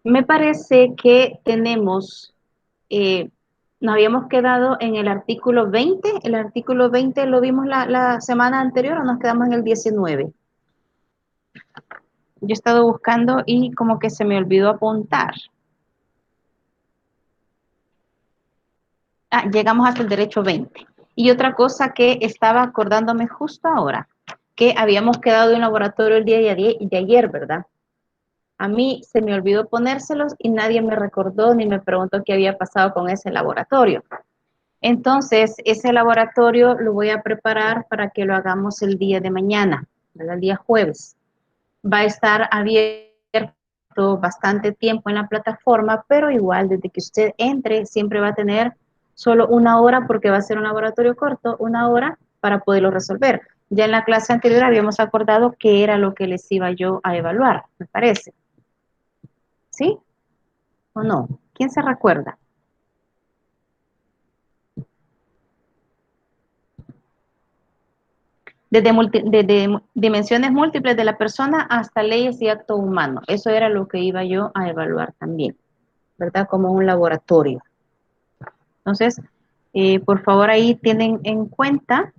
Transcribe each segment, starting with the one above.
Me parece que eh, nos habíamos quedado en el artículo 20. El artículo 20 lo vimos la semana anterior o nos quedamos en el 19. Yo he estado buscando y como que se me olvidó apuntar. Llegamos hasta el derecho 20. Y otra cosa que estaba acordándome justo ahora, que habíamos quedado en laboratorio el día de ayer, ¿verdad? A mí se me olvidó ponérselos y nadie me recordó ni me preguntó qué había pasado con ese laboratorio. Entonces, ese laboratorio lo voy a preparar para que lo hagamos el día de mañana, ¿verdad? El día jueves. Va a estar abierto bastante tiempo en la plataforma, pero igual desde que usted entre siempre va a tener solo una hora porque va a ser un laboratorio corto, una hora para poderlo resolver. Ya en la clase anterior habíamos acordado qué era lo que les iba yo a evaluar, me parece. ¿Sí o no? ¿Quién se recuerda? Desde dimensiones múltiples de la persona hasta leyes y acto humano. Eso era lo que iba yo a evaluar también, ¿verdad? Como un laboratorio. Entonces, por favor, ahí tienen en cuenta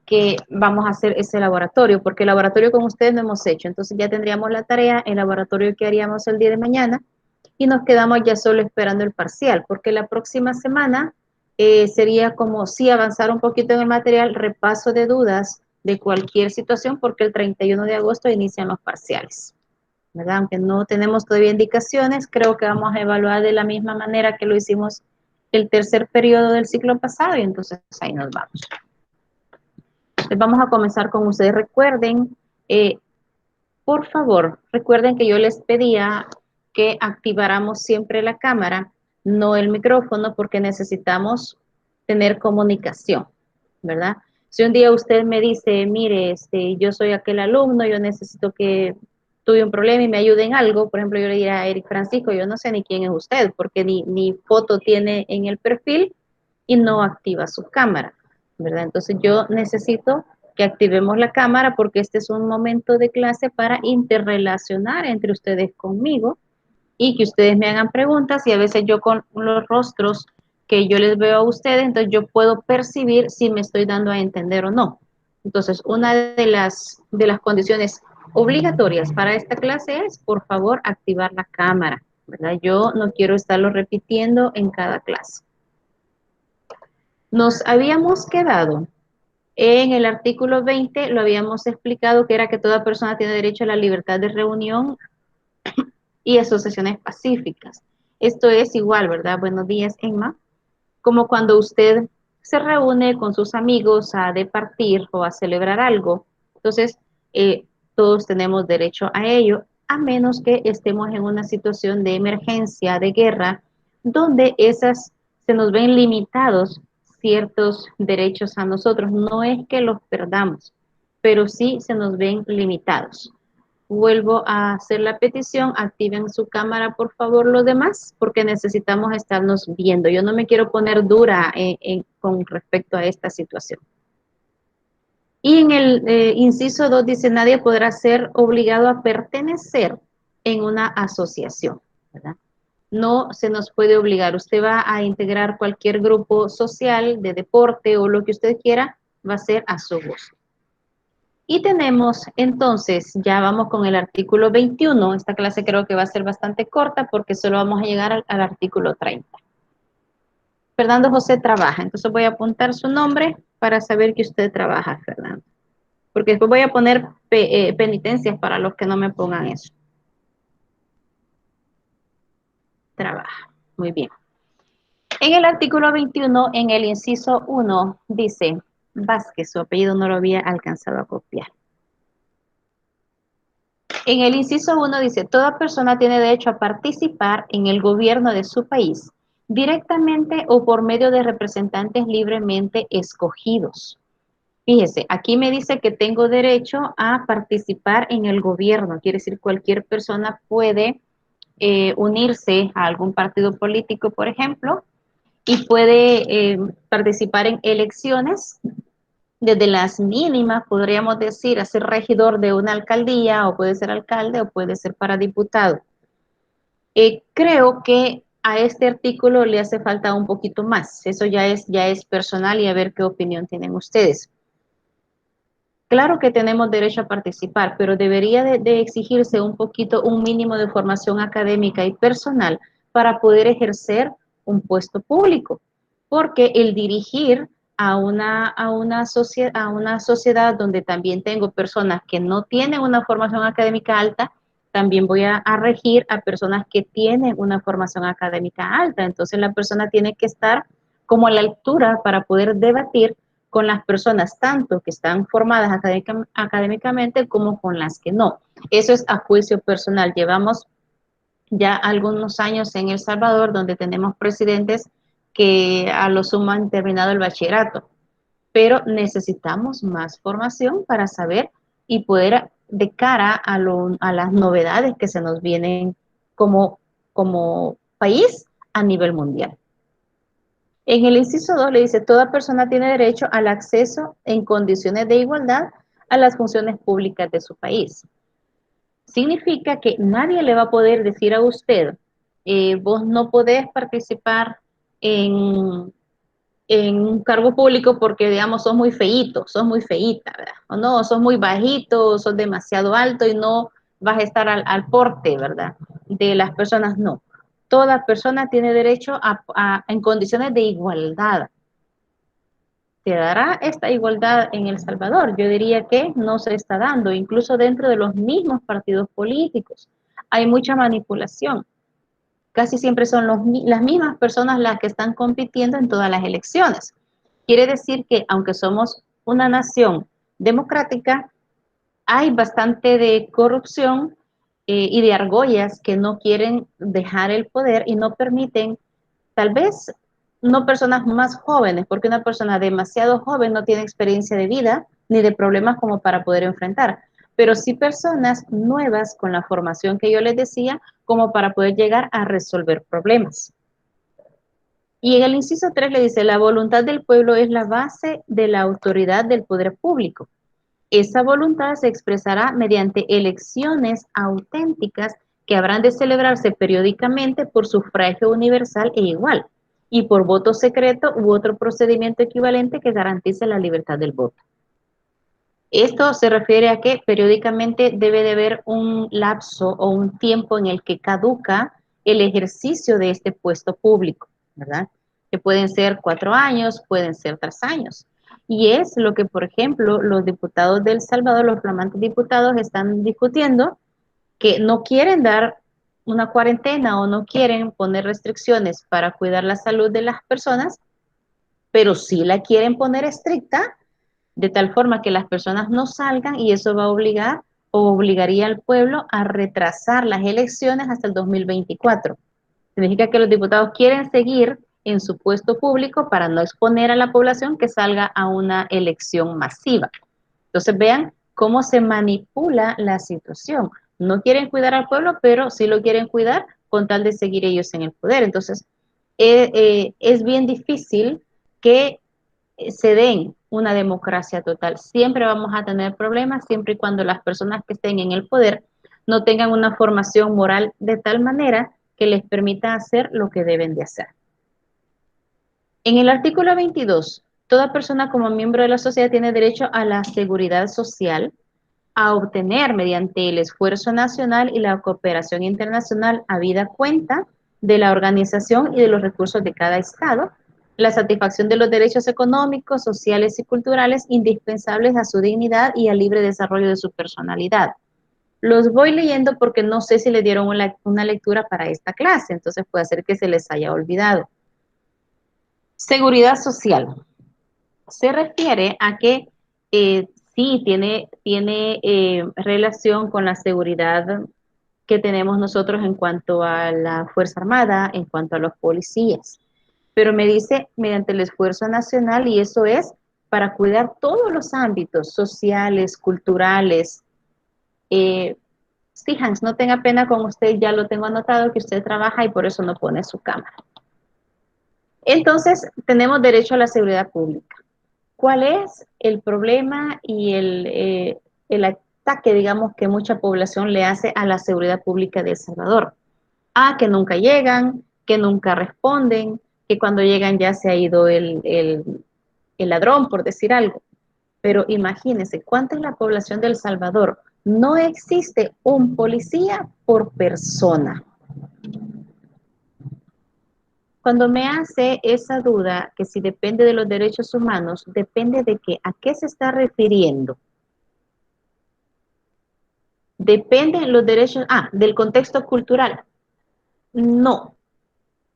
que vamos a hacer ese laboratorio, porque el laboratorio con ustedes no hemos hecho. Entonces ya tendríamos la tarea, el laboratorio que haríamos el día de mañana, y nos quedamos ya solo esperando el parcial, porque la próxima semana sería como si avanzar un poquito en el material, repaso de dudas de cualquier situación, porque el 31 de agosto inician los parciales, ¿verdad? Aunque no tenemos todavía indicaciones, creo que vamos a evaluar de la misma manera que lo hicimos el tercer periodo del ciclo pasado, y entonces ahí nos vamos. Entonces vamos a comenzar con ustedes. Recuerden, eh, por favor, recuerden que yo les pedía que activáramos siempre la cámara, no el micrófono, porque necesitamos tener comunicación, ¿verdad? Si un día usted me dice, mire, yo soy aquel alumno, yo necesito que tuve un problema y me ayude en algo, por ejemplo, yo le diría a Eric Francisco, yo no sé ni quién es usted, porque ni foto tiene en el perfil y no activa su cámara, ¿verdad? Entonces yo necesito que activemos la cámara porque este es un momento de clase para interrelacionar entre ustedes conmigo y que ustedes me hagan preguntas y a veces yo con los rostros que yo les veo a ustedes, entonces yo puedo percibir si me estoy dando a entender o no. Entonces, una de las condiciones obligatorias para esta clase es, por favor, activar la cámara, ¿verdad? Yo no quiero estarlo repitiendo en cada clase. Nos habíamos quedado en el artículo 20, lo habíamos explicado que era que toda persona tiene derecho a la libertad de reunión y asociaciones pacíficas. Esto es igual, ¿verdad? Buenos días, Emma. Como cuando usted se reúne con sus amigos a departir o a celebrar algo. Entonces, todos tenemos derecho a ello, a menos que estemos en una situación de emergencia, de guerra, donde esas se nos ven limitados ciertos derechos a nosotros. No es que los perdamos, pero sí se nos ven limitados. Vuelvo a hacer la petición, activen su cámara por favor los demás, porque necesitamos estarnos viendo. Yo no me quiero poner dura con respecto a esta situación. Y en el inciso 2 dice, nadie podrá ser obligado a pertenecer en una asociación, ¿verdad? No se nos puede obligar. Usted va a integrar cualquier grupo social, de deporte o lo que usted quiera, va a ser a su gusto. Y tenemos entonces, ya vamos con el artículo 21. Esta clase creo que va a ser bastante corta porque solo vamos a llegar al artículo 30. Fernando José trabaja, entonces voy a apuntar su nombre para saber que usted trabaja, Fernando. Porque después voy a poner penitencias para los que no me pongan eso. Trabaja, muy bien. En el artículo 21, en el inciso 1, dice Vázquez, su apellido no lo había alcanzado a copiar. En el inciso 1 dice, toda persona tiene derecho a participar en el gobierno de su país, directamente o por medio de representantes libremente escogidos. Fíjese, aquí me dice que tengo derecho a participar en el gobierno, quiere decir cualquier persona puede unirse a algún partido político, por ejemplo, y puede participar en elecciones desde las mínimas, podríamos decir, a ser regidor de una alcaldía, o puede ser alcalde, o puede ser para diputado. Creo que a este artículo le hace falta un poquito más. Eso ya es personal y a ver qué opinión tienen ustedes. Claro que tenemos derecho a participar, pero debería de exigirse un poquito, un mínimo de formación académica y personal para poder ejercer un puesto público, porque el dirigir a una sociedad donde también tengo personas que no tienen una formación académica alta, también voy a regir a personas que tienen una formación académica alta. Entonces la persona tiene que estar como a la altura para poder debatir con las personas tanto que están formadas académicamente como con las que no. Eso es a juicio personal. Llevamos ya algunos años en El Salvador donde tenemos presidentes que a lo sumo han terminado el bachillerato, pero necesitamos más formación para saber y poder de cara a las novedades que se nos vienen como país a nivel mundial. En el inciso 2 le dice, toda persona tiene derecho al acceso en condiciones de igualdad a las funciones públicas de su país. Significa que nadie le va a poder decir a usted, vos no podés participar en, en un cargo público porque, digamos, sos muy feíto, sos muy feíta, ¿verdad? O no, sos muy bajito, sos demasiado alto y no vas a estar al porte, ¿verdad? De las personas, no. Toda persona tiene derecho en condiciones de igualdad. ¿Se dará esta igualdad en El Salvador? Yo diría que no se está dando, incluso dentro de los mismos partidos políticos. Hay mucha manipulación. Casi siempre son las mismas personas las que están compitiendo en todas las elecciones. Quiere decir que aunque somos una nación democrática, hay bastante de corrupción y de argollas que no quieren dejar el poder y no permiten, tal vez no personas más jóvenes, porque una persona demasiado joven no tiene experiencia de vida ni de problemas como para poder enfrentar, pero sí personas nuevas con la formación que yo les decía, como para poder llegar a resolver problemas. Y en el inciso 3 le dice, la voluntad del pueblo es la base de la autoridad del poder público. Esa voluntad se expresará mediante elecciones auténticas que habrán de celebrarse periódicamente por sufragio universal e igual y por voto secreto u otro procedimiento equivalente que garantice la libertad del voto. Esto se refiere a que periódicamente debe de haber un lapso o un tiempo en el que caduca el ejercicio de este puesto público, ¿verdad? Que pueden ser 4 años, pueden ser 3 años. Y es lo que, por ejemplo, los diputados de El Salvador, los flamantes diputados, están discutiendo, que no quieren dar una cuarentena o no quieren poner restricciones para cuidar la salud de las personas, pero sí la quieren poner estricta de tal forma que las personas no salgan y eso va a obligar o obligaría al pueblo a retrasar las elecciones hasta el 2024. Significa que los diputados quieren seguir en su puesto público para no exponer a la población que salga a una elección masiva. Entonces vean cómo se manipula la situación. No quieren cuidar al pueblo, pero sí lo quieren cuidar con tal de seguir ellos en el poder. Entonces es bien difícil que se den una democracia total. Siempre vamos a tener problemas, siempre y cuando las personas que estén en el poder no tengan una formación moral de tal manera que les permita hacer lo que deben de hacer. En el artículo 22, toda persona como miembro de la sociedad tiene derecho a la seguridad social, a obtener mediante el esfuerzo nacional y la cooperación internacional habida cuenta de la organización y de los recursos de cada Estado, la satisfacción de los derechos económicos, sociales y culturales indispensables a su dignidad y al libre desarrollo de su personalidad. Los voy leyendo porque no sé si le dieron una lectura para esta clase, entonces puede ser que se les haya olvidado. Seguridad social. Se refiere a que sí tiene relación con la seguridad que tenemos nosotros en cuanto a la Fuerza Armada, en cuanto a los policías. Pero me dice mediante el esfuerzo nacional y eso es para cuidar todos los ámbitos sociales, culturales. Sí, Hans, no tenga pena con usted, ya lo tengo anotado que usted trabaja y por eso no pone su cámara. Entonces, tenemos derecho a la seguridad pública. ¿Cuál es el problema y el ataque, digamos, que mucha población le hace a la seguridad pública de El Salvador? Que nunca llegan, que nunca responden, que cuando llegan ya se ha ido el ladrón, por decir algo. Pero imagínense, ¿cuánta es la población de El Salvador? No existe un policía por persona. Cuando me hace esa duda, que si depende de los derechos humanos, depende de qué, a qué se está refiriendo. Depende los derechos, del contexto cultural. No,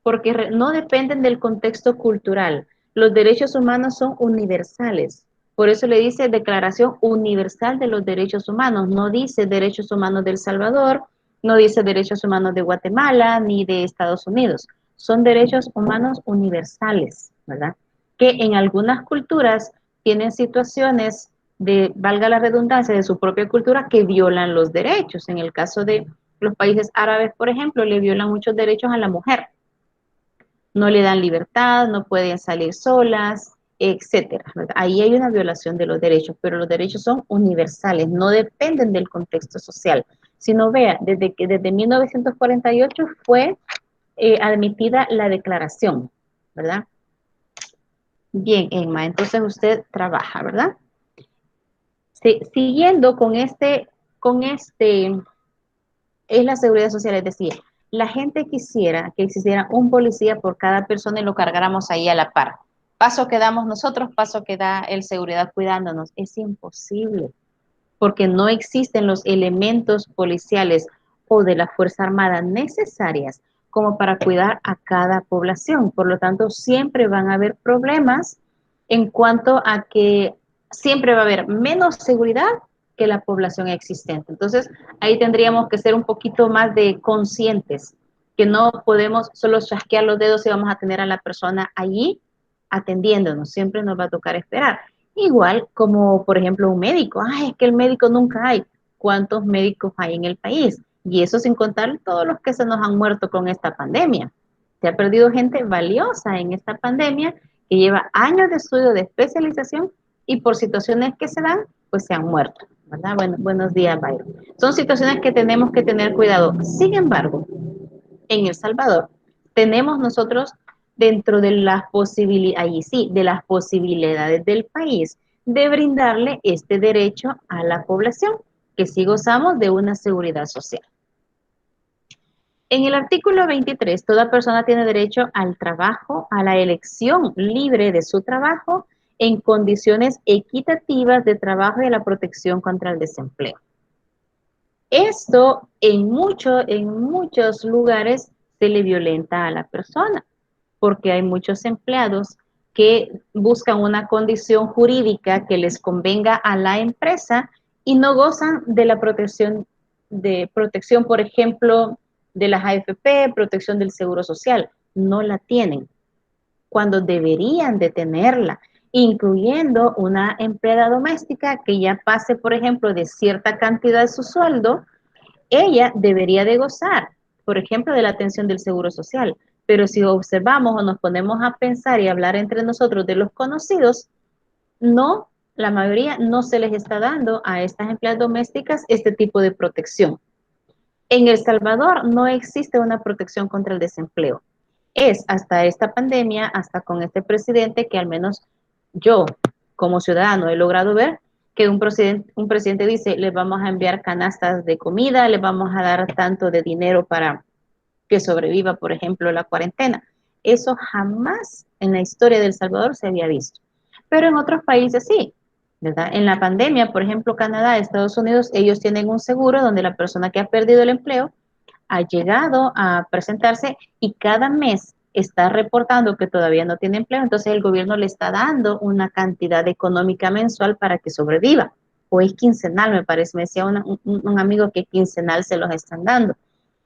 porque no dependen del contexto cultural. Los derechos humanos son universales. Por eso le dice Declaración Universal de los Derechos Humanos. No dice derechos humanos de El Salvador, no dice derechos humanos de Guatemala ni de Estados Unidos. Son derechos humanos universales, ¿verdad? Que en algunas culturas tienen situaciones de, valga la redundancia, de su propia cultura que violan los derechos. En el caso de los países árabes, por ejemplo, le violan muchos derechos a la mujer, no le dan libertad, no pueden salir solas, etcétera. Ahí hay una violación de los derechos, pero los derechos son universales, no dependen del contexto social. Si no vea, desde 1948 fue admitida la declaración, ¿verdad? Bien, Emma, entonces usted trabaja, ¿verdad? Sí, siguiendo con este, es la seguridad social, es decir, la gente quisiera que existiera un policía por cada persona y lo cargáramos ahí a la par. Paso que damos nosotros, paso que da el seguridad cuidándonos. Es imposible, porque no existen los elementos policiales o de la Fuerza Armada necesarias como para cuidar a cada población. Por lo tanto, siempre van a haber problemas en cuanto a que siempre va a haber menos seguridad que la población existente. Entonces, ahí tendríamos que ser un poquito más de conscientes, que no podemos solo chasquear los dedos y vamos a tener a la persona allí atendiéndonos, siempre nos va a tocar esperar. Igual como, por ejemplo, un médico. Es que el médico nunca hay. ¿Cuántos médicos hay en el país? Y eso sin contar todos los que se nos han muerto con esta pandemia. Se ha perdido gente valiosa en esta pandemia que lleva años de estudio, de especialización y por situaciones que se dan, pues se han muerto. ¿Verdad? Bueno, buenos días, Byron. Son situaciones que tenemos que tener cuidado. Sin embargo, en El Salvador, tenemos nosotros dentro de las posibilidades, ahí sí, de las posibilidades del país de brindarle este derecho a la población, que sí gozamos de una seguridad social. En el artículo 23, toda persona tiene derecho al trabajo, a la elección libre de su trabajo, en condiciones equitativas de trabajo y a la protección contra el desempleo. Esto en muchos lugares se le violenta a la persona, porque hay muchos empleados que buscan una condición jurídica que les convenga a la empresa y no gozan de la protección, por ejemplo, de las AFP, protección del Seguro Social. No la tienen cuando deberían de tenerla, incluyendo una empleada doméstica que ya pase, por ejemplo, de cierta cantidad de su sueldo. Ella debería de gozar, por ejemplo, de la atención del Seguro Social. Pero si observamos o nos ponemos a pensar y hablar entre nosotros de los conocidos, no, la mayoría no se les está dando a estas empleadas domésticas este tipo de protección. En El Salvador no existe una protección contra el desempleo. Es hasta esta pandemia, hasta con este presidente, que al menos yo, como ciudadano, he logrado ver que un presidente dice, les vamos a enviar canastas de comida, les vamos a dar tanto de dinero para que sobreviva, por ejemplo, la cuarentena. Eso jamás en la historia de El Salvador se había visto. Pero en otros países sí, ¿verdad? En la pandemia, por ejemplo, Canadá, Estados Unidos, ellos tienen un seguro donde la persona que ha perdido el empleo ha llegado a presentarse y cada mes está reportando que todavía no tiene empleo, entonces el gobierno le está dando una cantidad económica mensual para que sobreviva. O es quincenal, me parece, me decía un amigo que quincenal se los están dando.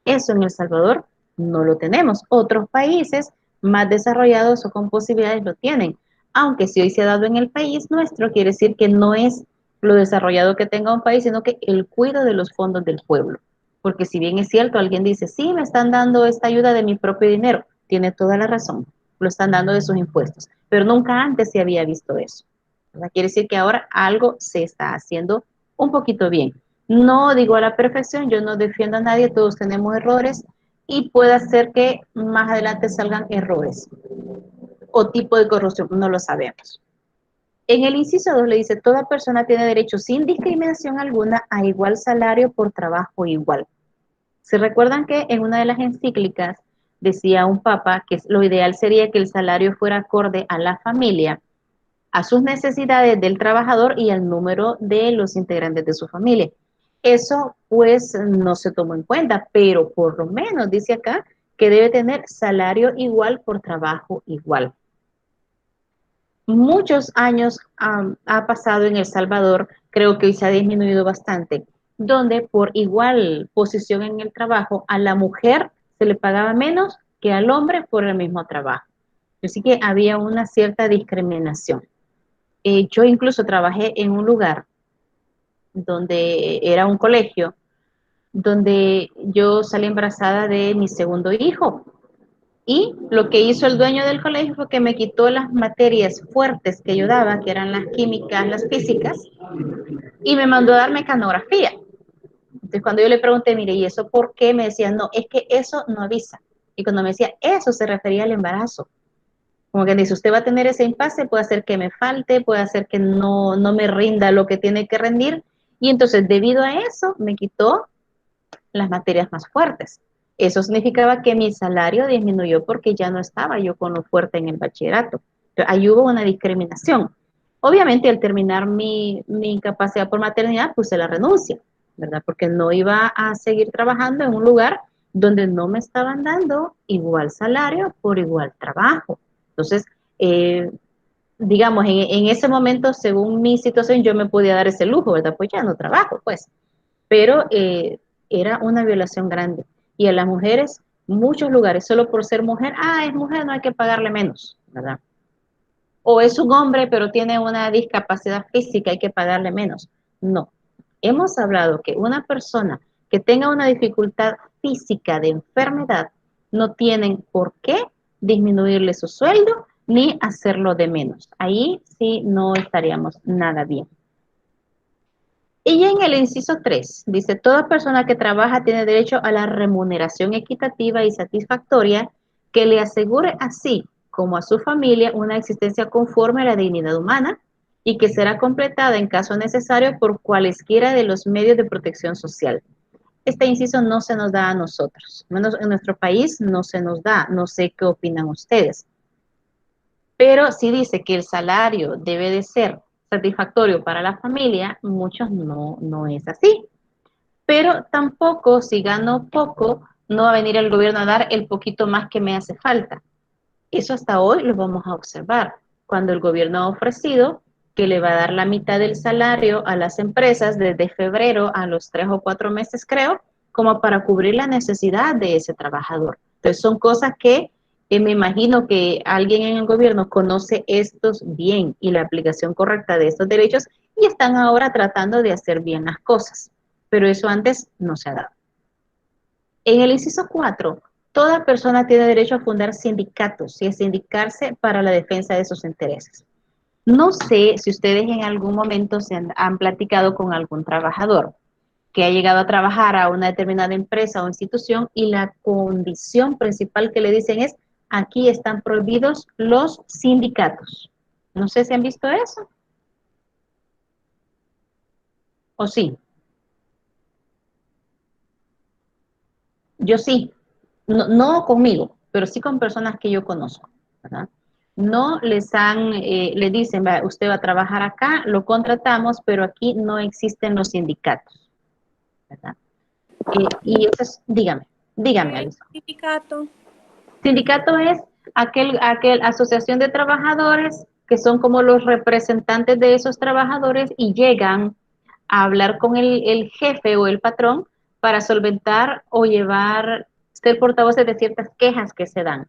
Eso en El Salvador no lo tenemos. Otros países más desarrollados o con posibilidades lo tienen. Aunque si hoy se ha dado en el país nuestro, quiere decir que no es lo desarrollado que tenga un país, sino que el cuidado de los fondos del pueblo. Porque si bien es cierto, alguien dice, sí, me están dando esta ayuda de mi propio dinero, tiene toda la razón, lo están dando de sus impuestos, pero nunca antes se había visto eso. ¿verdad? Quiere decir que ahora algo se está haciendo un poquito bien. No digo a la perfección, yo no defiendo a nadie, todos tenemos errores y puede ser que más adelante salgan errores o tipo de corrupción, no lo sabemos. En el inciso 2 le dice, toda persona tiene derecho sin discriminación alguna a igual salario por trabajo igual. ¿Se recuerdan que en una de las encíclicas decía un papa que lo ideal sería que el salario fuera acorde a la familia, a sus necesidades del trabajador y al número de los integrantes de su familia? Eso pues no se tomó en cuenta, pero por lo menos dice acá que debe tener salario igual por trabajo igual. Muchos años ha pasado en El Salvador, creo que hoy se ha disminuido bastante, donde por igual posición en el trabajo a la mujer se le pagaba menos que al hombre por el mismo trabajo. Así que había una cierta discriminación. Yo incluso trabajé en un lugar donde era un colegio, donde yo salí embarazada de mi segundo hijo. Y lo que hizo el dueño del colegio fue que me quitó las materias fuertes que yo daba, que eran las químicas, las físicas, y me mandó a dar mecanografía. Entonces, cuando yo le pregunté, mire, ¿y eso por qué? Me decía, no, es que eso no avisa. Y cuando me decía, eso se refería al embarazo. Como que dice, usted va a tener ese impasse, puede hacer que me falte, puede hacer que no me rinda lo que tiene que rendir. Y entonces, debido a eso, me quitó las materias más fuertes. Eso significaba que mi salario disminuyó porque ya no estaba yo con lo fuerte en el bachillerato. Entonces, ahí hubo una discriminación. Obviamente, al terminar mi incapacidad por maternidad, puse la renuncia, ¿verdad? Porque no iba a seguir trabajando en un lugar donde no me estaban dando igual salario por igual trabajo. Entonces, digamos, en ese momento, según mi situación, yo me podía dar ese lujo, ¿verdad? Pues ya no trabajo, pues. Pero era una violación grande. Y a las mujeres, muchos lugares, solo por ser mujer, es mujer, no hay que pagarle menos, ¿verdad? O es un hombre, pero tiene una discapacidad física, hay que pagarle menos. No. Hemos hablado que una persona que tenga una dificultad física de enfermedad no tienen por qué disminuirle su sueldo ni hacerlo de menos. Ahí sí no estaríamos nada bien. Y en el inciso 3 dice, toda persona que trabaja tiene derecho a la remuneración equitativa y satisfactoria que le asegure así como a su familia una existencia conforme a la dignidad humana y que será completada en caso necesario por cualesquiera de los medios de protección social. Este inciso no se nos da a nosotros, menos en nuestro país no se nos da, no sé qué opinan ustedes. Pero si dice que el salario debe de ser satisfactorio para la familia, muchos no es así. Pero tampoco, si gano poco, no va a venir el gobierno a dar el poquito más que me hace falta. Eso hasta hoy lo vamos a observar. Cuando el gobierno ha ofrecido que le va a dar la mitad del salario a las empresas desde febrero a los 3 o 4 meses, creo, como para cubrir la necesidad de ese trabajador. Entonces, son cosas que me imagino que alguien en el gobierno conoce estos bien y la aplicación correcta de estos derechos y están ahora tratando de hacer bien las cosas. Pero eso antes no se ha dado. En el inciso 4, toda persona tiene derecho a fundar sindicatos y a sindicarse para la defensa de sus intereses. No sé si ustedes en algún momento han platicado con algún trabajador que ha llegado a trabajar a una determinada empresa o institución y la condición principal que le dicen es, aquí están prohibidos los sindicatos. No sé si han visto eso. ¿O sí? Yo sí. No conmigo, pero sí con personas que yo conozco, ¿verdad? No le dicen, usted va a trabajar acá, lo contratamos, pero aquí no existen los sindicatos, ¿verdad? Y eso es, dígame, ¿Qué Alison. sindicato? Sindicato es aquel asociación de trabajadores que son como los representantes de esos trabajadores y llegan a hablar con el jefe o el patrón para solventar o ser portavoces de ciertas quejas que se dan.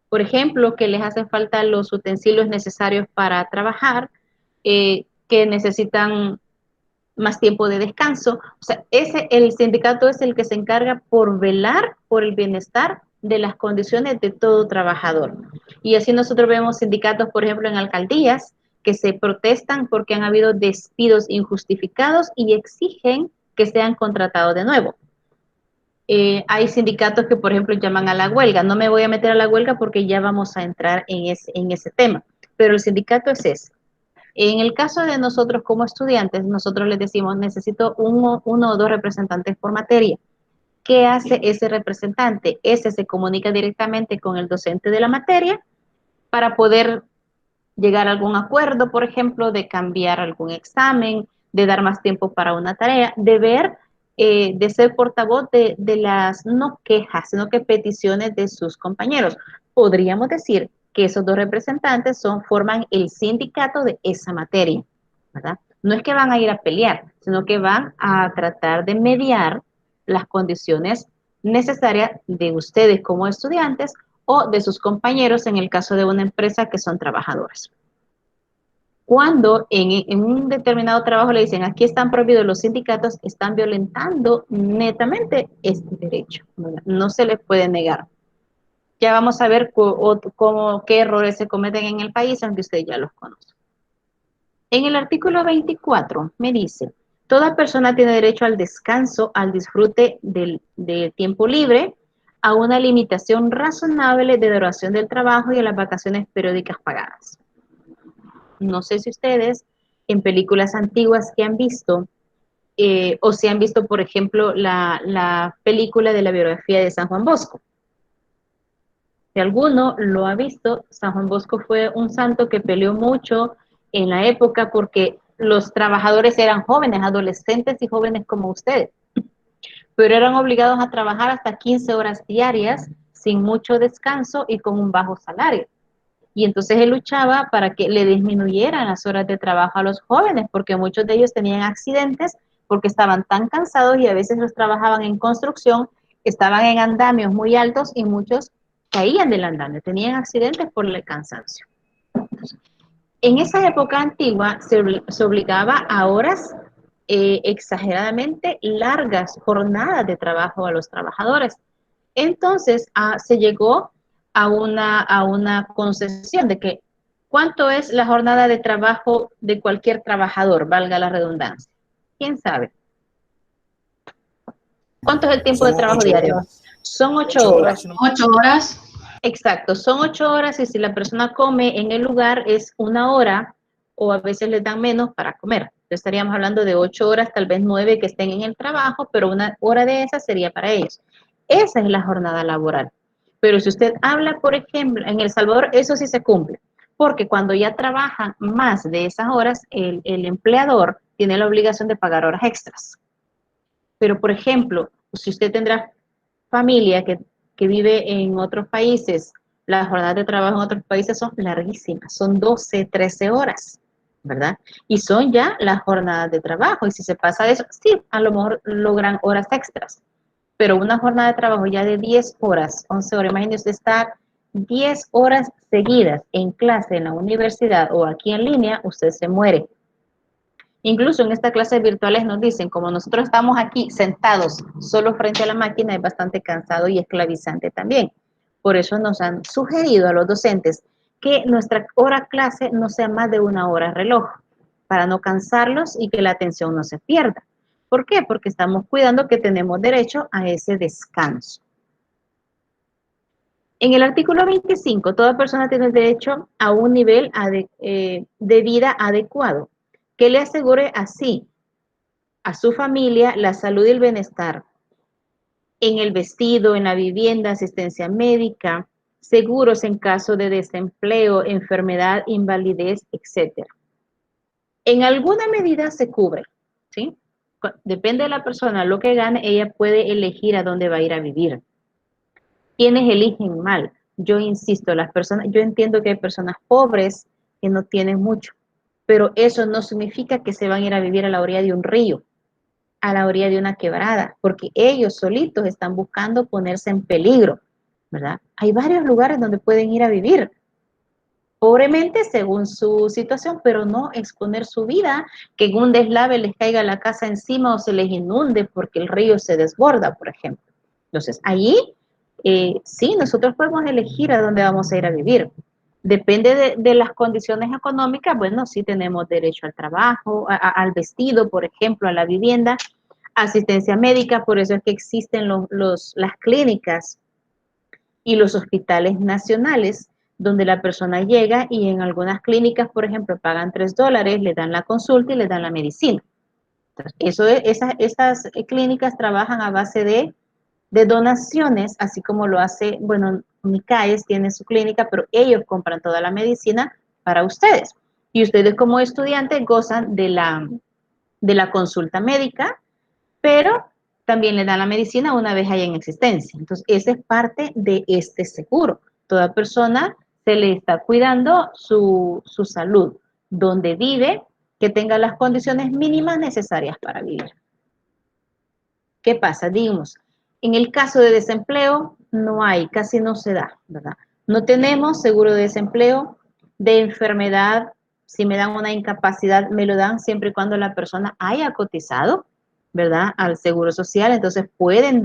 Por ejemplo, que les hacen falta los utensilios necesarios para trabajar, que necesitan más tiempo de descanso. O sea, el sindicato es el que se encarga por velar por el bienestar de las condiciones de todo trabajador. Y así nosotros vemos sindicatos, por ejemplo, en alcaldías, que se protestan porque han habido despidos injustificados y exigen que sean contratados de nuevo. Hay sindicatos que, por ejemplo, llaman a la huelga. No me voy a meter a la huelga porque ya vamos a entrar en ese tema, pero el sindicato es ese. En el caso de nosotros como estudiantes, nosotros les decimos, necesito uno o dos representantes por materia. ¿Qué hace ese representante? Ese se comunica directamente con el docente de la materia para poder llegar a algún acuerdo, por ejemplo, de cambiar algún examen, de dar más tiempo para una tarea, de ver, de ser portavoz de las no quejas, sino que peticiones de sus compañeros. Podríamos decir que esos dos representantes forman el sindicato de esa materia, ¿verdad? No es que van a ir a pelear, sino que van a tratar de mediar las condiciones necesarias de ustedes como estudiantes o de sus compañeros en el caso de una empresa que son trabajadores. Cuando en un determinado trabajo le dicen, aquí están prohibidos los sindicatos, están violentando netamente este derecho, ¿verdad? No se les puede negar. Ya vamos a ver qué errores se cometen en el país, aunque usted ya los conoce. En el artículo 24 me dice, toda persona tiene derecho al descanso, al disfrute del tiempo libre, a una limitación razonable de duración del trabajo y a las vacaciones periódicas pagadas. No sé si ustedes en películas antiguas que han visto, o si han visto, por ejemplo, la película de la biografía de San Juan Bosco. Si alguno lo ha visto, San Juan Bosco fue un santo que peleó mucho en la época porque los trabajadores eran jóvenes, adolescentes y jóvenes como ustedes, pero eran obligados a trabajar hasta 15 horas diarias sin mucho descanso y con un bajo salario. Y entonces él luchaba para que le disminuyeran las horas de trabajo a los jóvenes, porque muchos de ellos tenían accidentes porque estaban tan cansados y a veces los trabajaban en construcción, estaban en andamios muy altos y muchos caían del andamio, tenían accidentes por el cansancio. En esa época antigua se obligaba a horas exageradamente largas, jornadas de trabajo a los trabajadores. Entonces se llegó a una concesión de que ¿cuánto es la jornada de trabajo de cualquier trabajador, valga la redundancia? ¿Quién sabe? ¿Cuánto es el tiempo de trabajo diario? Son 8 horas. 8 horas. Exacto, son 8 horas y si la persona come en el lugar es 1 hora o a veces les dan menos para comer. Entonces estaríamos hablando de 8 horas, tal vez 9 que estén en el trabajo, pero 1 hora de esas sería para ellos. Esa es la jornada laboral. Pero si usted habla, por ejemplo, en El Salvador, eso sí se cumple, porque cuando ya trabajan más de esas horas, el empleador tiene la obligación de pagar horas extras. Pero, por ejemplo, si usted tendrá familia que vive en otros países, las jornadas de trabajo en otros países son larguísimas, son 12, 13 horas, ¿verdad? Y son ya las jornadas de trabajo, y si se pasa de eso, sí, a lo mejor logran horas extras, pero una jornada de trabajo ya de 10 horas, 11 horas, imagínese estar 10 horas seguidas en clase en la universidad o aquí en línea, usted se muere. Incluso en estas clases virtuales nos dicen, como nosotros estamos aquí sentados solo frente a la máquina, es bastante cansado y esclavizante también. Por eso nos han sugerido a los docentes que nuestra hora clase no sea más de 1 hora reloj, para no cansarlos y que la atención no se pierda. ¿Por qué? Porque estamos cuidando que tenemos derecho a ese descanso. En el artículo 25, toda persona tiene derecho a un nivel de vida adecuado, que le asegure así a su familia la salud y el bienestar en el vestido, en la vivienda, asistencia médica, seguros en caso de desempleo, enfermedad, invalidez, etc. En alguna medida se cubre, ¿sí? Depende de la persona, lo que gane, ella puede elegir a dónde va a ir a vivir. ¿Quiénes eligen mal? Yo insisto, yo entiendo que hay personas pobres que no tienen mucho, pero eso no significa que se van a ir a vivir a la orilla de un río, a la orilla de una quebrada, porque ellos solitos están buscando ponerse en peligro, ¿verdad? Hay varios lugares donde pueden ir a vivir, pobremente según su situación, pero no exponer su vida, que en un deslave les caiga la casa encima o se les inunde porque el río se desborda, por ejemplo. Entonces, allí sí, nosotros podemos elegir a dónde vamos a ir a vivir, Depende de las condiciones económicas, bueno, sí tenemos derecho al trabajo, al vestido, por ejemplo, a la vivienda, asistencia médica, por eso es que existen las clínicas y los hospitales nacionales, donde la persona llega y en algunas clínicas, por ejemplo, pagan $3, le dan la consulta y le dan la medicina. Entonces, esas clínicas trabajan a base de donaciones, así como lo hace, bueno, Micaes tiene su clínica, pero ellos compran toda la medicina para ustedes. Y ustedes como estudiantes gozan de la consulta médica, pero también le dan la medicina una vez haya en existencia. Entonces, esa es parte de este seguro. Toda persona se le está cuidando su salud, donde vive, que tenga las condiciones mínimas necesarias para vivir. ¿Qué pasa? Digamos, en el caso de desempleo, no hay, casi no se da, ¿verdad? No tenemos seguro de desempleo, de enfermedad. Si me dan una incapacidad, me lo dan siempre y cuando la persona haya cotizado, ¿verdad? Al seguro social, entonces pueden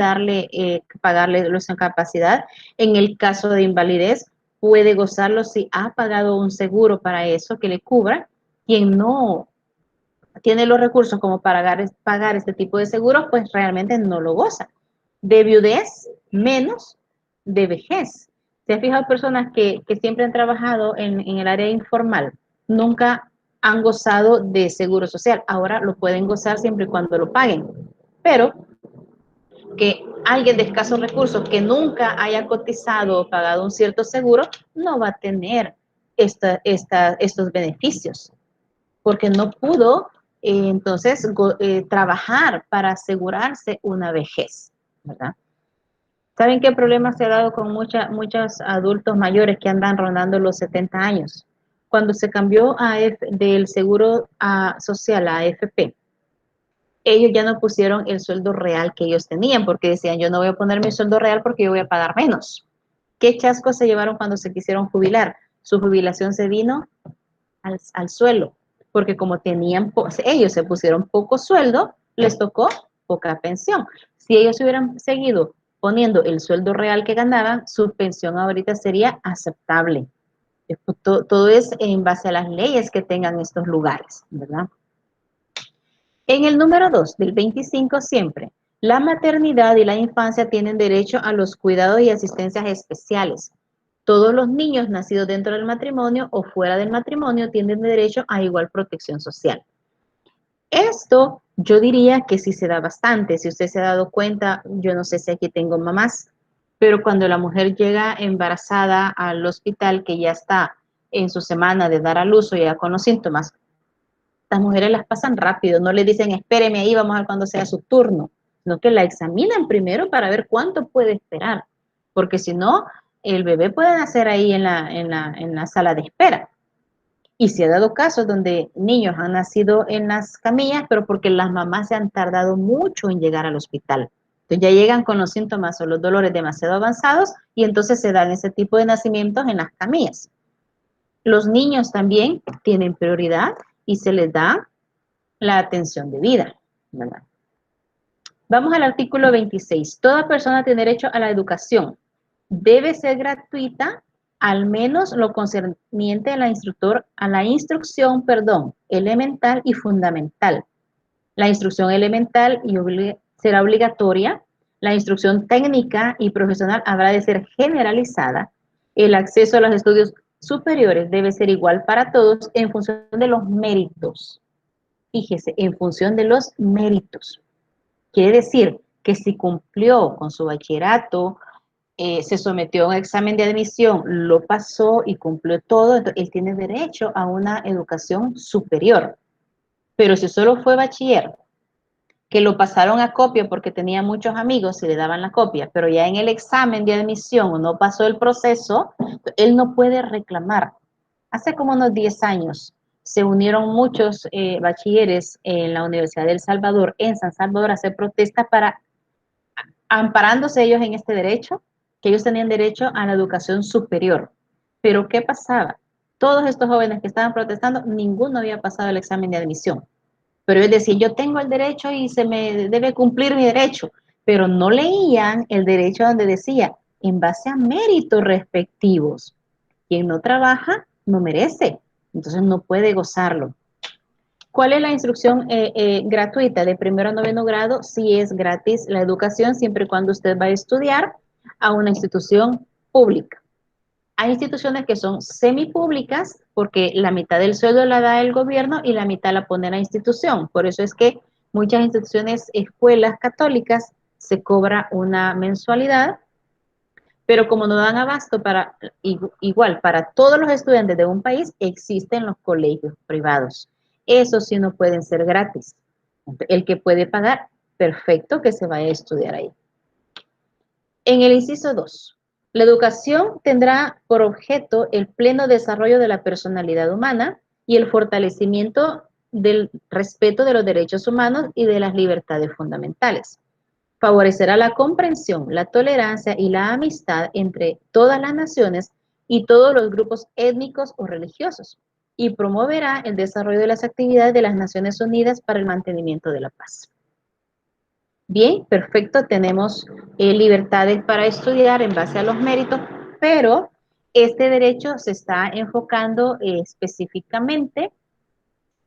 pagarle los incapacidad. En el caso de invalidez, puede gozarlo si ha pagado un seguro para eso que le cubra. Quien no tiene los recursos como para pagar este tipo de seguros, pues realmente no lo goza. De viudez, menos de vejez. ¿Se han fijado personas que siempre han trabajado en el área informal? Nunca han gozado de seguro social. Ahora lo pueden gozar siempre y cuando lo paguen. Pero que alguien de escasos recursos que nunca haya cotizado o pagado un cierto seguro, no va a tener estos beneficios porque no pudo entonces trabajar para asegurarse una vejez, ¿verdad? ¿Saben qué problema se ha dado con muchos adultos mayores que andan rondando los 70 años? Cuando se cambió del seguro social a AFP, ellos ya no pusieron el sueldo real que ellos tenían, porque decían, yo no voy a poner mi sueldo real porque yo voy a pagar menos. ¿Qué chascos se llevaron cuando se quisieron jubilar? Su jubilación se vino al suelo, porque como ellos se pusieron poco sueldo, les tocó poca pensión. Si ellos hubieran seguido poniendo el sueldo real que ganaban, su pensión ahorita sería aceptable. Todo es en base a las leyes que tengan estos lugares, ¿verdad? En el número 2 del 25 siempre, la maternidad y la infancia tienen derecho a los cuidados y asistencias especiales. Todos los niños nacidos dentro del matrimonio o fuera del matrimonio tienen derecho a igual protección social. Esto yo diría que sí se da bastante. Si usted se ha dado cuenta, yo no sé si aquí tengo mamás, pero cuando la mujer llega embarazada al hospital, que ya está en su semana de dar a luz o ya con los síntomas, las mujeres las pasan rápido, no le dicen espéreme ahí, vamos a ver cuando sea su turno, sino que la examinan primero para ver cuánto puede esperar, porque si no, el bebé puede nacer ahí en la sala de espera. Y se ha dado casos donde niños han nacido en las camillas, pero porque las mamás se han tardado mucho en llegar al hospital. Entonces ya llegan con los síntomas o los dolores demasiado avanzados y entonces se dan ese tipo de nacimientos en las camillas. Los niños también tienen prioridad y se les da la atención debida, ¿verdad? Vamos al artículo 26. Toda persona tiene derecho a la educación. Debe ser gratuita, al menos lo concerniente a la instrucción, elemental y fundamental. La instrucción elemental será obligatoria. La instrucción técnica y profesional habrá de ser generalizada. El acceso a los estudios superiores debe ser igual para todos en función de los méritos. Fíjese, en función de los méritos. Quiere decir que si cumplió con su bachillerato, se sometió a un examen de admisión, lo pasó y cumplió todo, entonces él tiene derecho a una educación superior. Pero si solo fue bachiller, que lo pasaron a copia porque tenía muchos amigos y le daban la copia, pero ya en el examen de admisión no pasó el proceso, él no puede reclamar. Hace como unos 10 años se unieron muchos bachilleres en la Universidad de El Salvador, en San Salvador, a hacer protesta para, amparándose ellos en este derecho, que ellos tenían derecho a la educación superior. Pero ¿qué pasaba? Todos estos jóvenes que estaban protestando, ninguno había pasado el examen de admisión. Pero es decir, yo tengo el derecho y se me debe cumplir mi derecho, pero no leían el derecho donde decía, en base a méritos respectivos. Quien no trabaja no merece, entonces no puede gozarlo. ¿Cuál es la instrucción gratuita de primero a noveno grado? Sí es gratis la educación siempre y cuando usted va a estudiar a una institución pública. Hay instituciones que son semipúblicas porque la mitad del sueldo la da el gobierno y la mitad la pone la institución. Por eso es que muchas instituciones, escuelas católicas, se cobra una mensualidad, pero como no dan abasto para igual para todos los estudiantes de un país, existen los colegios privados. Esos sí no pueden ser gratis. El que puede pagar, perfecto que se vaya a estudiar ahí. En el inciso 2, la educación tendrá por objeto el pleno desarrollo de la personalidad humana y el fortalecimiento del respeto de los derechos humanos y de las libertades fundamentales. Favorecerá la comprensión, la tolerancia y la amistad entre todas las naciones y todos los grupos étnicos o religiosos y promoverá el desarrollo de las actividades de las Naciones Unidas para el mantenimiento de la paz. Bien, perfecto, tenemos libertades para estudiar en base a los méritos, pero este derecho se está enfocando específicamente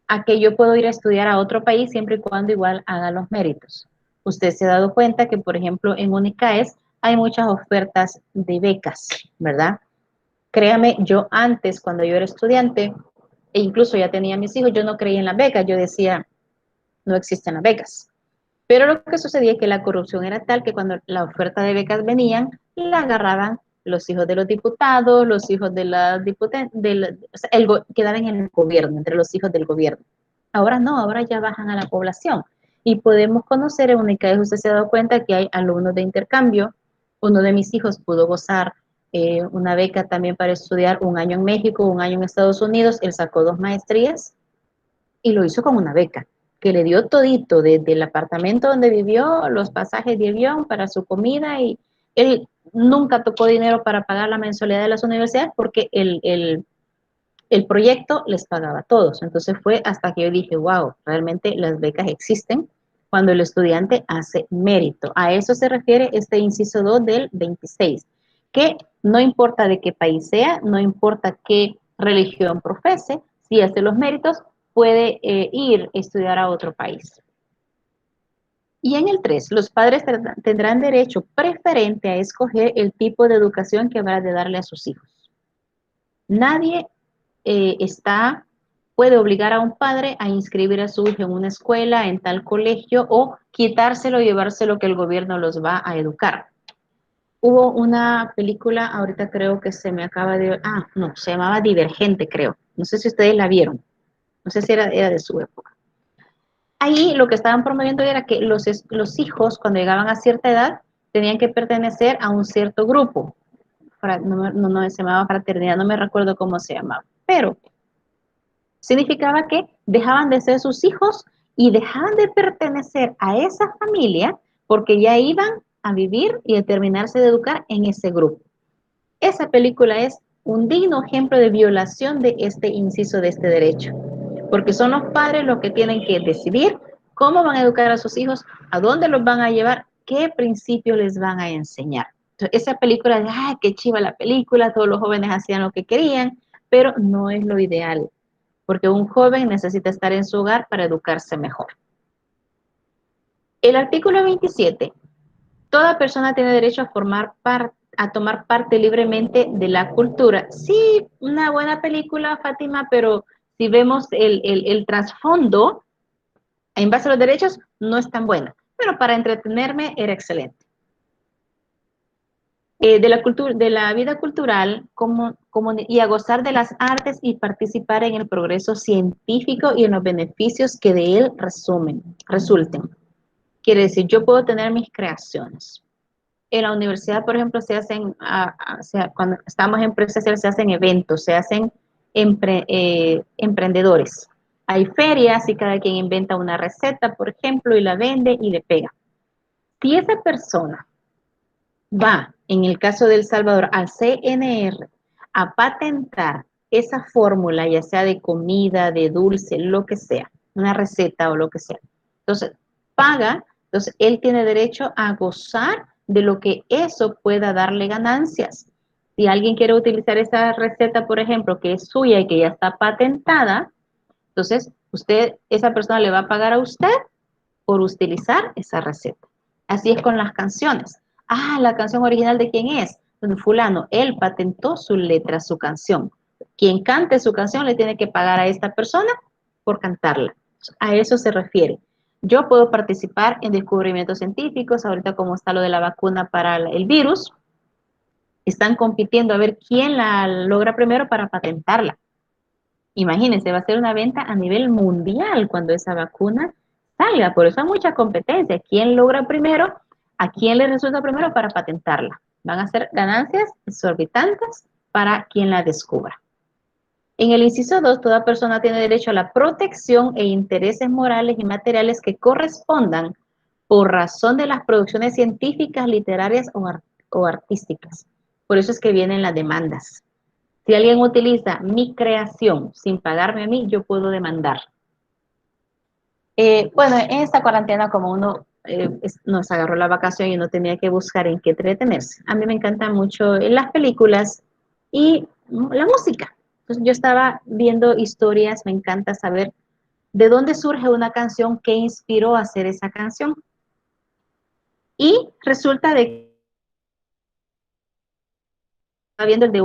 a que yo puedo ir a estudiar a otro país siempre y cuando igual haga los méritos. Usted se ha dado cuenta que, por ejemplo, en UNICAES hay muchas ofertas de becas, ¿verdad? Créame, yo antes, cuando yo era estudiante, e incluso ya tenía mis hijos, yo no creía en las becas, yo decía, no existen las becas. Pero lo que sucedía es que la corrupción era tal que cuando la oferta de becas venían, la agarraban los hijos de los diputados, los hijos de la diputadas, o sea, quedaban en el gobierno, entre los hijos del gobierno. Ahora no, ahora ya bajan a la población. Y podemos conocer en UNICAES, usted se ha dado cuenta que hay alumnos de intercambio. Uno de mis hijos pudo gozar una beca también para estudiar un año en México, un año en Estados Unidos. Él sacó 2 maestrías y lo hizo con una beca que le dio todito, desde el apartamento donde vivió, los pasajes de avión para su comida, y él nunca tocó dinero para pagar la mensualidad de las universidades porque el proyecto les pagaba a todos. Entonces fue hasta que yo dije, wow, realmente las becas existen cuando el estudiante hace mérito. A eso se refiere este inciso 2 del 26, que no importa de qué país sea, no importa qué religión profese, si hace los méritos, puede ir a estudiar a otro país. Y en el 3, los padres tendrán derecho preferente a escoger el tipo de educación que van a darle a sus hijos. Nadie puede obligar a un padre a inscribir a su hijo en una escuela, en tal colegio, o quitárselo y llevárselo que el gobierno los va a educar. Hubo una película, ahorita creo que se me acaba de... no, se llamaba Divergente, creo. No sé si ustedes la vieron. No sé si era de su época. Ahí lo que estaban promoviendo era que los hijos, cuando llegaban a cierta edad, tenían que pertenecer a un cierto grupo. No se llamaba fraternidad, no me recuerdo cómo se llamaba. Pero significaba que dejaban de ser sus hijos y dejaban de pertenecer a esa familia porque ya iban a vivir y a terminarse de educar en ese grupo. Esa película es un digno ejemplo de violación de este inciso de este derecho, porque son los padres los que tienen que decidir cómo van a educar a sus hijos, a dónde los van a llevar, qué principios les van a enseñar. Entonces, esa película de, qué chiva la película, todos los jóvenes hacían lo que querían, pero no es lo ideal, porque un joven necesita estar en su hogar para educarse mejor. El artículo 27, toda persona tiene derecho a tomar parte libremente de la cultura. Sí, una buena película, Fátima, pero si vemos el trasfondo, en base a los derechos, no es tan buena. Pero para entretenerme era excelente. De la vida cultural y a gozar de las artes y participar en el progreso científico y en los beneficios que de él resulten. Quiere decir, yo puedo tener mis creaciones. En la universidad, por ejemplo, se hacen, cuando estamos en presencial, se hacen eventos, se hacen emprendedores. Hay ferias y cada quien inventa una receta, por ejemplo, y la vende y le pega. Si esa persona va, en el caso de El Salvador, al CNR a patentar esa fórmula, ya sea de comida, de dulce, lo que sea, una receta o lo que sea, entonces paga, entonces él tiene derecho a gozar de lo que eso pueda darle ganancias. Si alguien quiere utilizar esa receta, por ejemplo, que es suya y que ya está patentada, entonces esa persona le va a pagar a usted por utilizar esa receta. Así es con las canciones. Ah, la canción original de quién es. Bueno, fulano, él patentó su letra, su canción. Quien cante su canción le tiene que pagar a esta persona por cantarla. A eso se refiere. Yo puedo participar en descubrimientos científicos, ahorita como está lo de la vacuna para el virus, están compitiendo a ver quién la logra primero para patentarla. Imagínense, va a ser una venta a nivel mundial cuando esa vacuna salga. Por eso hay mucha competencia. ¿Quién logra primero? ¿A quién le resulta primero para patentarla? Van a ser ganancias exorbitantes para quien la descubra. En el inciso 2, toda persona tiene derecho a la protección e intereses morales y materiales que correspondan por razón de las producciones científicas, literarias o artísticas. Por eso es que vienen las demandas. Si alguien utiliza mi creación sin pagarme a mí, yo puedo demandar. Bueno, en esta cuarentena, como uno nos agarró la vacación y uno tenía que buscar en qué entretenerse. A mí me encantan mucho las películas y la música. Entonces, yo estaba viendo historias, me encanta saber de dónde surge una canción, qué inspiró a hacer esa canción. Y resulta de viendo el de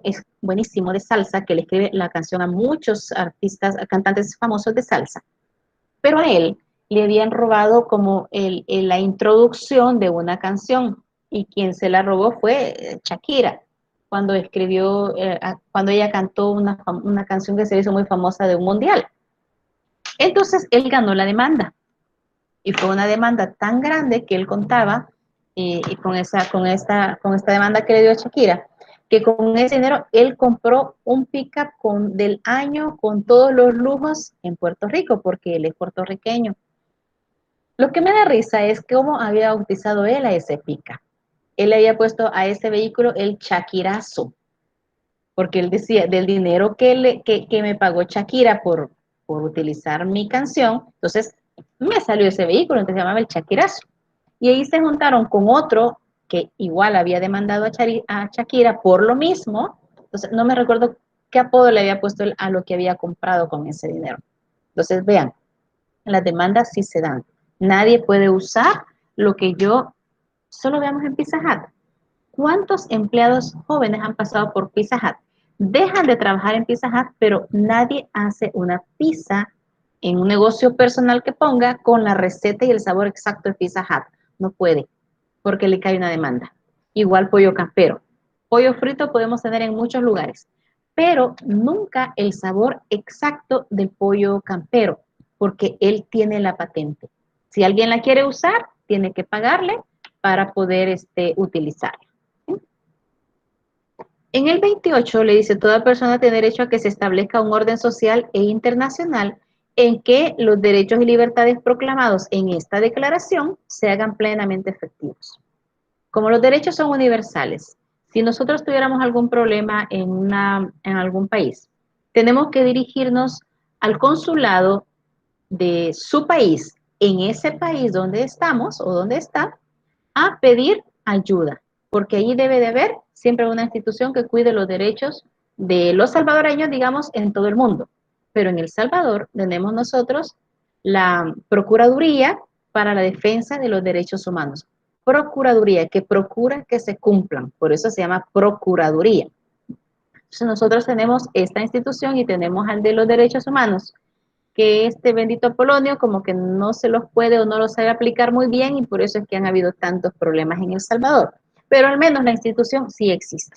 es buenísimo de salsa que le escribe la canción a muchos artistas, cantantes famosos de salsa, pero a él le habían robado como la introducción de una canción y quien se la robó fue Shakira cuando escribió, cuando ella cantó una canción que se hizo muy famosa de un mundial. Entonces él ganó la demanda y fue una demanda tan grande que él contaba y con esta demanda que le dio a Shakira, que con ese dinero él compró un pickup del año con todos los lujos en Puerto Rico, porque él es puertorriqueño. Lo que me da risa es cómo había bautizado él a ese pickup. Él le había puesto a ese vehículo el Shakirazo, porque él decía, del dinero que me pagó Shakira por utilizar mi canción, entonces me salió ese vehículo, entonces se llamaba el Shakirazo. Y ahí se juntaron con otro que igual había demandado a Shakira por lo mismo, entonces no me recuerdo qué apodo le había puesto a lo que había comprado con ese dinero. Entonces vean, las demandas sí se dan. Nadie puede usar lo que yo, solo veamos en Pizza Hut. ¿Cuántos empleados jóvenes han pasado por Pizza Hut? Dejan de trabajar en Pizza Hut, pero nadie hace una pizza en un negocio personal que ponga con la receta y el sabor exacto de Pizza Hut. No puede, porque le cae una demanda. Igual pollo campero. Pollo frito podemos tener en muchos lugares, pero nunca el sabor exacto del pollo campero, porque él tiene la patente. Si alguien la quiere usar, tiene que pagarle para poder utilizarla. En el 28 le dice, toda persona tiene derecho a que se establezca un orden social e internacional en que los derechos y libertades proclamados en esta declaración se hagan plenamente efectivos. Como los derechos son universales, si nosotros tuviéramos algún problema en algún país, tenemos que dirigirnos al consulado de su país, en ese país donde estamos o donde está, a pedir ayuda, porque allí debe de haber siempre una institución que cuide los derechos de los salvadoreños, digamos, en todo el mundo. Pero en El Salvador tenemos nosotros la Procuraduría para la Defensa de los Derechos Humanos. Procuraduría, que procura que se cumplan, por eso se llama Procuraduría. Entonces nosotros tenemos esta institución y tenemos al de los derechos humanos, que este bendito Polonio como que no se los puede o no los sabe aplicar muy bien y por eso es que han habido tantos problemas en El Salvador. Pero al menos la institución sí existe.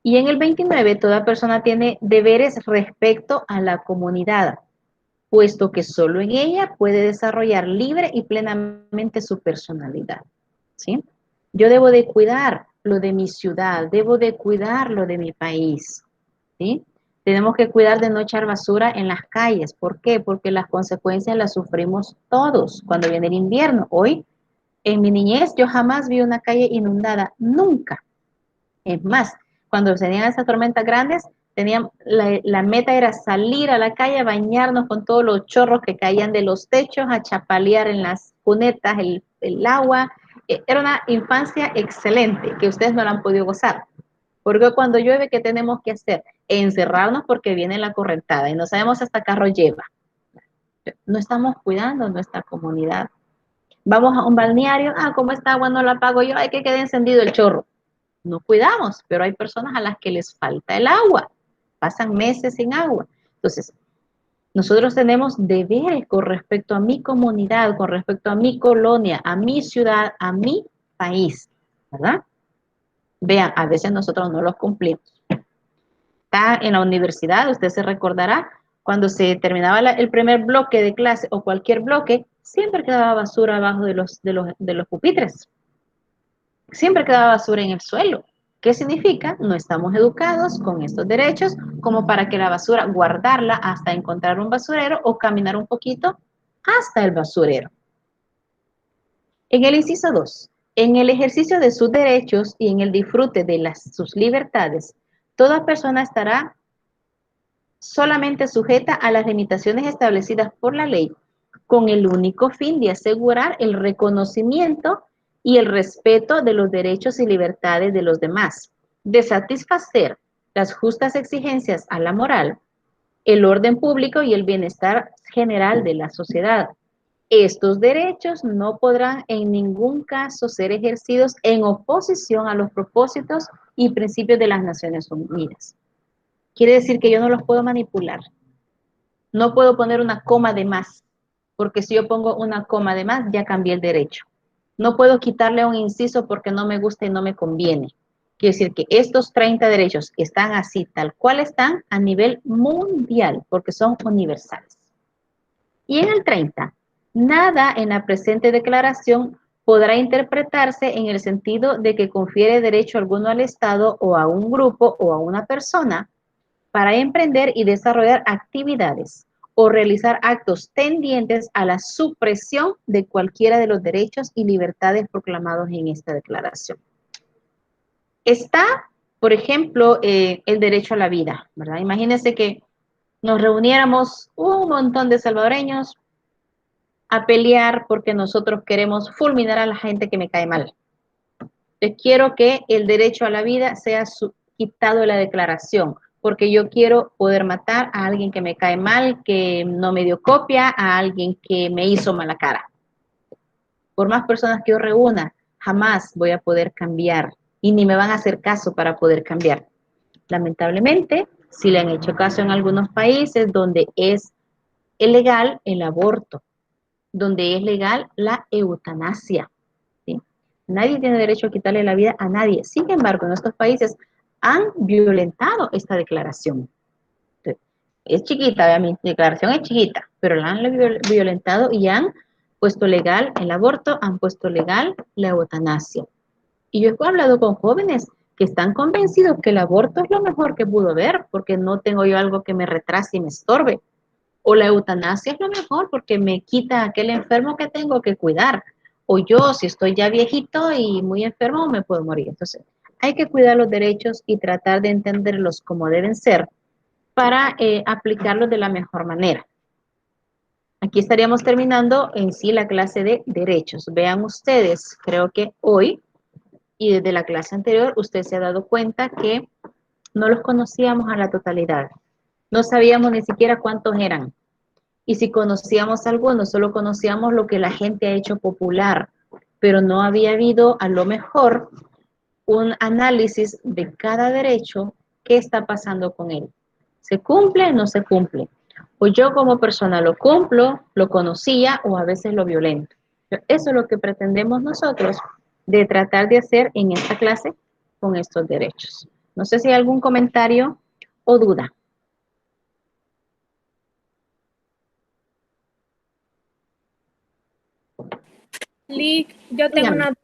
Y en el 29, toda persona tiene deberes respecto a la comunidad, puesto que solo en ella puede desarrollar libre y plenamente su personalidad. ¿Sí? Yo debo de cuidar lo de mi ciudad, debo de cuidar lo de mi país. ¿Sí? Tenemos que cuidar de no echar basura en las calles. ¿Por qué? Porque las consecuencias las sufrimos todos cuando viene el invierno. Hoy, en mi niñez, yo jamás vi una calle inundada, nunca. Es más, cuando se tenían esas tormentas grandes, la meta era salir a la calle, bañarnos con todos los chorros que caían de los techos, a chapalear en las cunetas el agua. Era una infancia excelente que ustedes no la han podido gozar. Porque cuando llueve, ¿qué tenemos que hacer? Encerrarnos porque viene la correntada y no sabemos hasta carro lleva. No estamos cuidando nuestra comunidad. Vamos a un balneario, ¿cómo está agua? No la pago yo, hay que quede encendido el chorro. No cuidamos, pero hay personas a las que les falta el agua. Pasan meses sin agua. Entonces, nosotros tenemos deberes con respecto a mi comunidad, con respecto a mi colonia, a mi ciudad, a mi país, ¿verdad? Vean, a veces nosotros no los cumplimos. Está en la universidad, usted se recordará, cuando se terminaba el primer bloque de clase o cualquier bloque, siempre quedaba basura abajo de los pupitres. Siempre quedaba basura en el suelo. ¿Qué significa? No estamos educados con estos derechos como para que la basura guardarla hasta encontrar un basurero o caminar un poquito hasta el basurero. En el inciso 2, en el ejercicio de sus derechos y en el disfrute de sus libertades, toda persona estará solamente sujeta a las limitaciones establecidas por la ley, con el único fin de asegurar el reconocimiento y el respeto de los derechos y libertades de los demás, de satisfacer las justas exigencias a la moral, el orden público y el bienestar general de la sociedad. Estos derechos no podrán en ningún caso ser ejercidos en oposición a los propósitos y principios de las Naciones Unidas. Quiere decir que yo no los puedo manipular. No puedo poner una coma de más, porque si yo pongo una coma de más, ya cambié el derecho. No puedo quitarle un inciso porque no me gusta y no me conviene. Quiere decir que estos 30 derechos están así, tal cual están a nivel mundial, porque son universales. Y en el 30, nada en la presente declaración podrá interpretarse en el sentido de que confiere derecho alguno al Estado o a un grupo o a una persona para emprender y desarrollar actividades o realizar actos tendientes a la supresión de cualquiera de los derechos y libertades proclamados en esta declaración. Está, por ejemplo, el derecho a la vida, ¿verdad? Imagínense que nos reuniéramos un montón de salvadoreños a pelear porque nosotros queremos fulminar a la gente que me cae mal. Yo quiero que el derecho a la vida sea quitado de la declaración, porque yo quiero poder matar a alguien que me cae mal, que no me dio copia, a alguien que me hizo mala cara. Por más personas que yo reúna, jamás voy a poder cambiar y ni me van a hacer caso para poder cambiar. Lamentablemente, si le han hecho caso en algunos países donde es ilegal el aborto, donde es legal la eutanasia. ¿Sí? Nadie tiene derecho a quitarle la vida a nadie. Sin embargo, en estos países han violentado esta declaración. Entonces, es chiquita, mi declaración es chiquita, pero la han violentado y han puesto legal el aborto, han puesto legal la eutanasia. Y yo he hablado con jóvenes que están convencidos que el aborto es lo mejor que pudo haber, porque no tengo yo algo que me retrase y me estorbe. O la eutanasia es lo mejor porque me quita aquel enfermo que tengo que cuidar. O yo, si estoy ya viejito y muy enfermo, me puedo morir. Entonces, hay que cuidar los derechos y tratar de entenderlos como deben ser para aplicarlos de la mejor manera. Aquí estaríamos terminando en sí la clase de derechos. Vean ustedes, creo que hoy y desde la clase anterior, usted se ha dado cuenta que no los conocíamos a la totalidad. No sabíamos ni siquiera cuántos eran. Y si conocíamos algunos, solo conocíamos lo que la gente ha hecho popular, pero no había habido a lo mejor un análisis de cada derecho, qué está pasando con él. ¿Se cumple o no se cumple? O yo como persona lo cumplo, lo conocía o a veces lo violento. Eso es lo que pretendemos nosotros de tratar de hacer en esta clase con estos derechos. No sé si hay algún comentario o duda. Lick, yo tengo Dígame, una.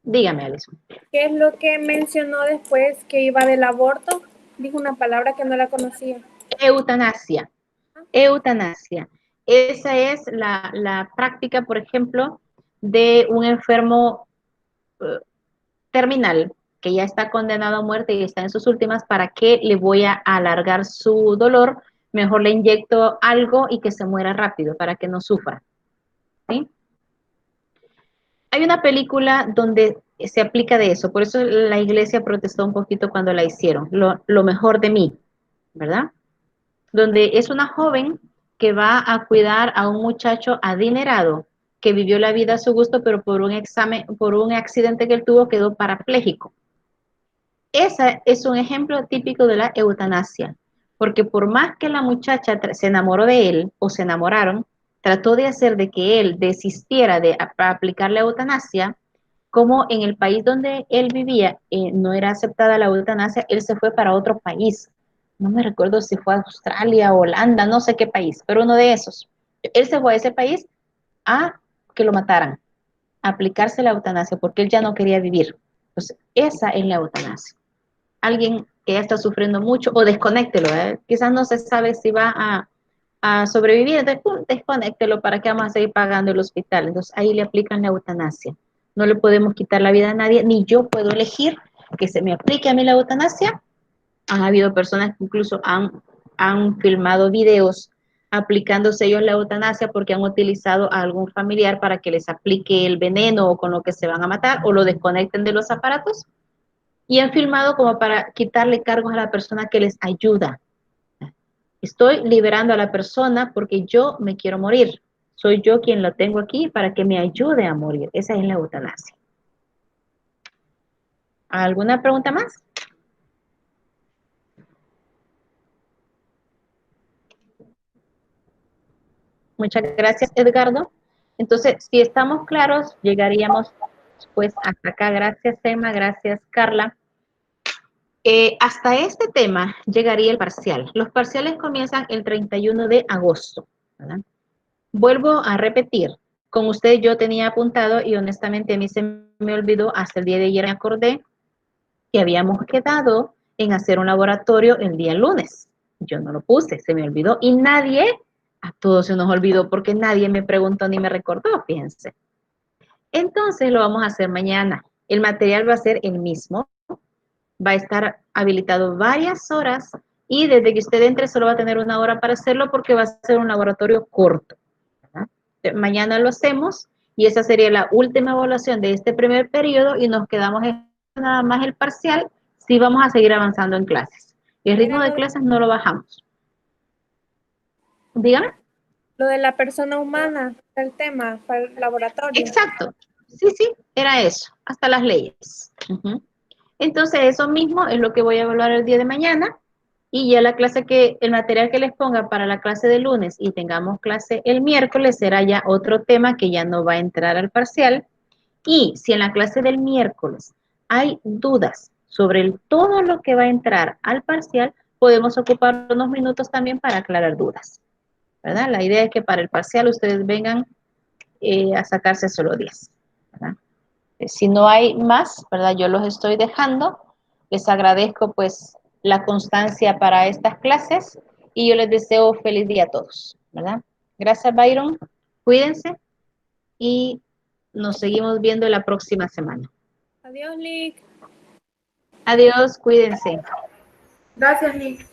dígame, Alison. ¿Qué es lo que mencionó después que iba del aborto? Dijo una palabra que no la conocía. Eutanasia. Eutanasia. Esa es la práctica, por ejemplo, de un enfermo terminal que ya está condenado a muerte y está en sus últimas. ¿Para qué le voy a alargar su dolor? Mejor le inyecto algo y que se muera rápido para que no sufra. ¿Sí? Hay una película donde se aplica de eso. Por eso la iglesia protestó un poquito cuando la hicieron. Lo mejor de mí, ¿verdad? Donde es una joven que va a cuidar a un muchacho adinerado que vivió la vida a su gusto, pero por un accidente que él tuvo quedó parapléjico. Ese es un ejemplo típico de la eutanasia, porque por más que la muchacha se enamoró de él o se enamoraron, trató de hacer de que él desistiera de aplicar la eutanasia, como en el país donde él vivía no era aceptada la eutanasia, él se fue para otro país. No me recuerdo si fue a Australia, Holanda, no sé qué país, pero uno de esos. Él se fue a ese país a que lo mataran, a aplicarse la eutanasia, porque él ya no quería vivir. Entonces, esa es la eutanasia. Alguien que ya está sufriendo mucho, o desconéctelo, quizás no se sabe si va a sobrevivir, entonces desconéctelo, para que vamos a seguir pagando el hospital. Entonces ahí le aplican la eutanasia. No le podemos quitar la vida a nadie, ni yo puedo elegir que se me aplique a mí la eutanasia. Han habido personas que incluso han filmado videos aplicándose ellos la eutanasia porque han utilizado a algún familiar para que les aplique el veneno o con lo que se van a matar, o lo desconecten de los aparatos, y han filmado como para quitarle cargos a la persona que les ayuda. Estoy liberando a la persona porque yo me quiero morir. Soy yo quien lo tengo aquí para que me ayude a morir. Esa es la eutanasia. ¿Alguna pregunta más? Muchas gracias, Edgardo. Entonces, si estamos claros, llegaríamos pues hasta acá. Gracias, Emma. Gracias, Carla. Hasta este tema llegaría el parcial. Los parciales comienzan el 31 de agosto, ¿verdad? Vuelvo a repetir, con usted yo tenía apuntado y honestamente a mí se me olvidó, hasta el día de ayer me acordé que habíamos quedado en hacer un laboratorio el día lunes. Yo no lo puse, se me olvidó y nadie, a todos se nos olvidó porque nadie me preguntó ni me recordó, fíjense. Entonces lo vamos a hacer mañana. El material va a ser el mismo, va a estar habilitado varias horas y desde que usted entre solo va a tener una hora para hacerlo porque va a ser un laboratorio corto. Mañana lo hacemos y esa sería la última evaluación de este primer periodo y nos quedamos en nada más el parcial si vamos a seguir avanzando en clases. Y el ritmo de clases no lo bajamos. Dígame. Lo de la persona humana, el tema para el laboratorio. Exacto. Sí, sí, era eso, hasta las leyes. Entonces, eso mismo es lo que voy a evaluar el día de mañana. Y ya el material que les ponga para la clase de lunes y tengamos clase el miércoles será ya otro tema que ya no va a entrar al parcial. Y si en la clase del miércoles hay dudas sobre todo lo que va a entrar al parcial, podemos ocupar unos minutos también para aclarar dudas, ¿verdad? La idea es que para el parcial ustedes vengan a sacarse solo 10, ¿verdad? Si no hay más, ¿verdad? Yo los estoy dejando. Les agradezco pues la constancia para estas clases y yo les deseo feliz día a todos, ¿verdad? Gracias, Byron. Cuídense y nos seguimos viendo la próxima semana. Adiós, Lick. Adiós, cuídense. Gracias, Lick.